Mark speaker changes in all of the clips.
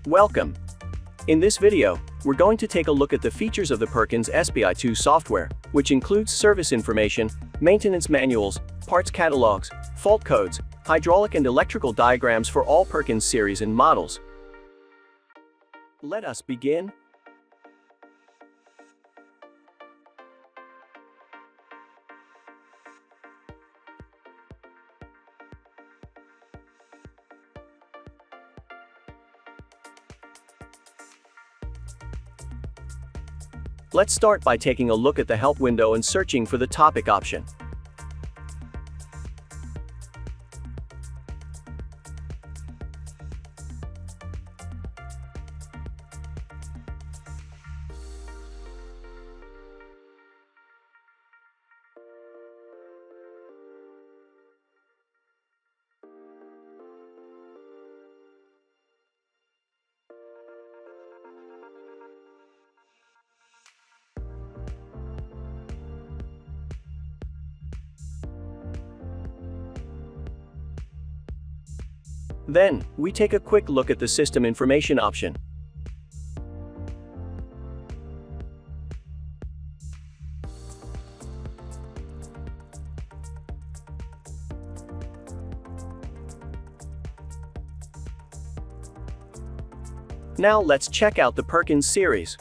Speaker 1: Welcome! In this video, we're going to take a look at the features of the PERKINS SPI2 software, which includes service information, maintenance manuals, parts catalogs, fault codes, hydraulic and electrical diagrams for all PERKINS series and models. Let us begin. Let's start by taking a look at the help window and searching for the topic option. Then, we take a quick look at the system information option. Now let's check out the PERKINS series.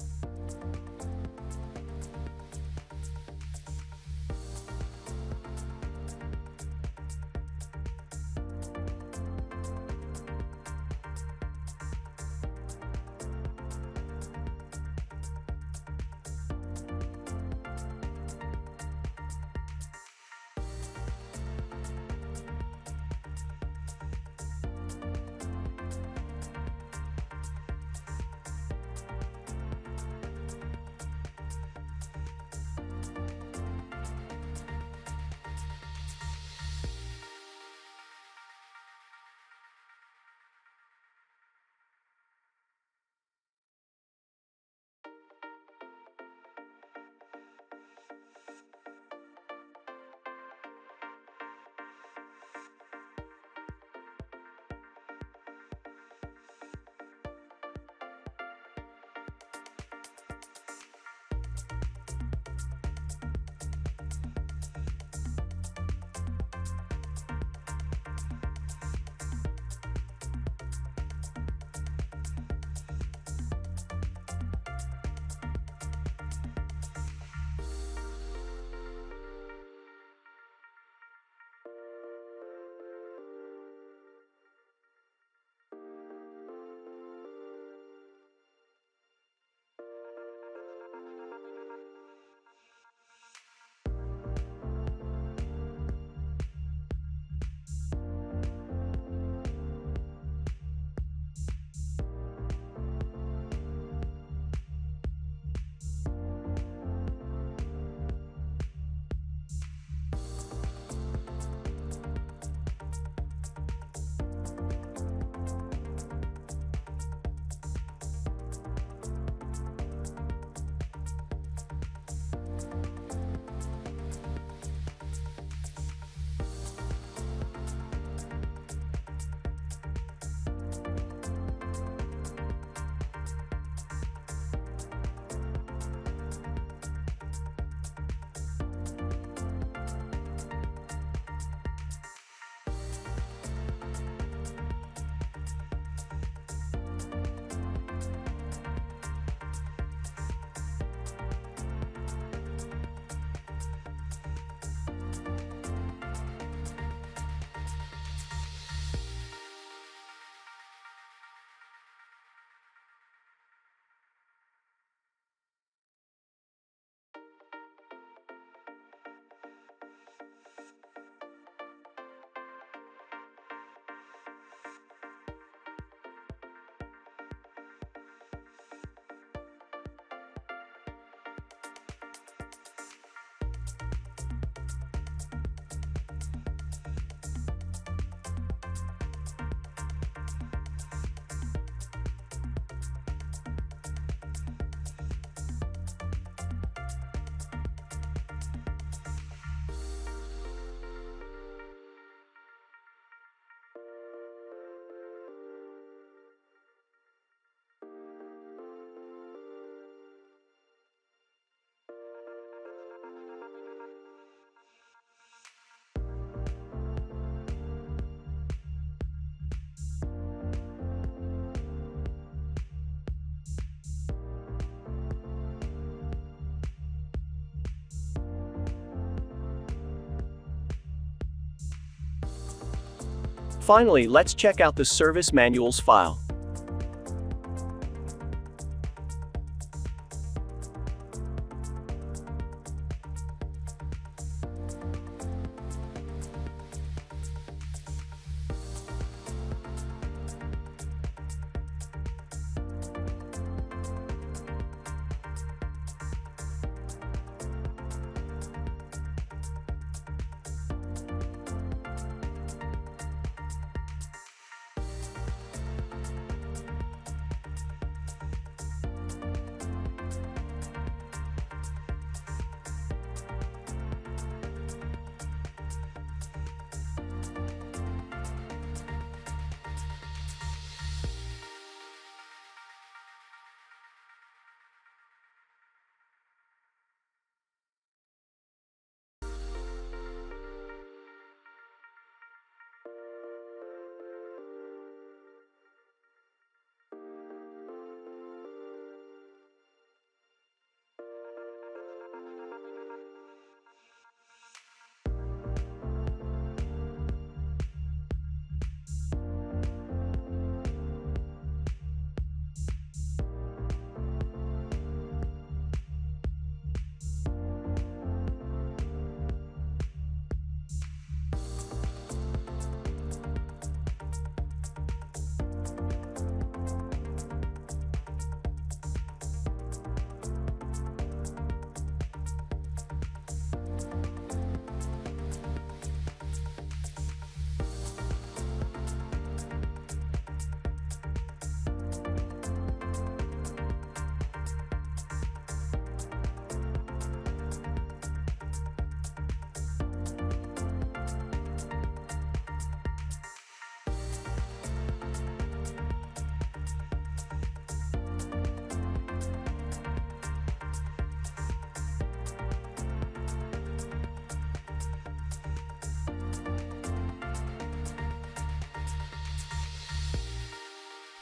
Speaker 1: Finally, let's check out the service manuals file.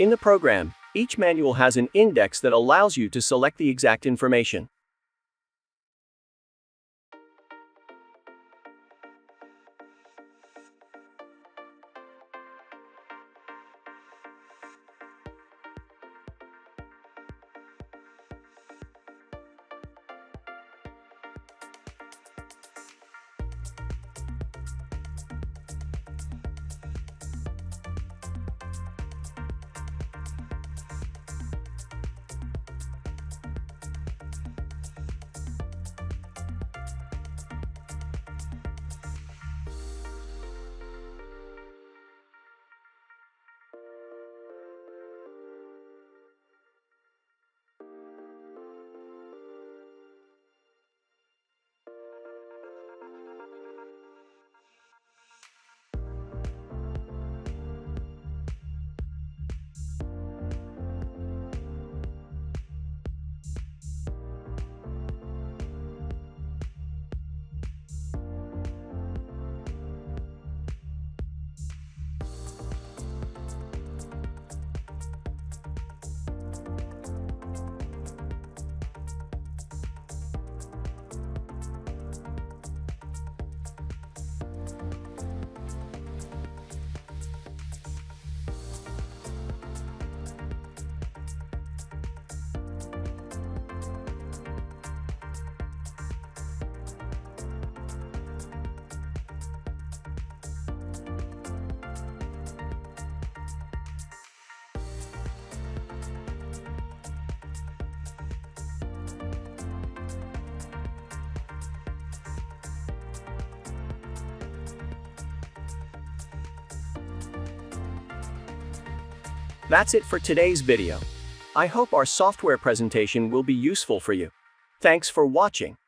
Speaker 1: In the program, each manual has an index that allows you to select the exact information. That's it for today's video. I hope our software presentation will be useful for you. Thanks for watching.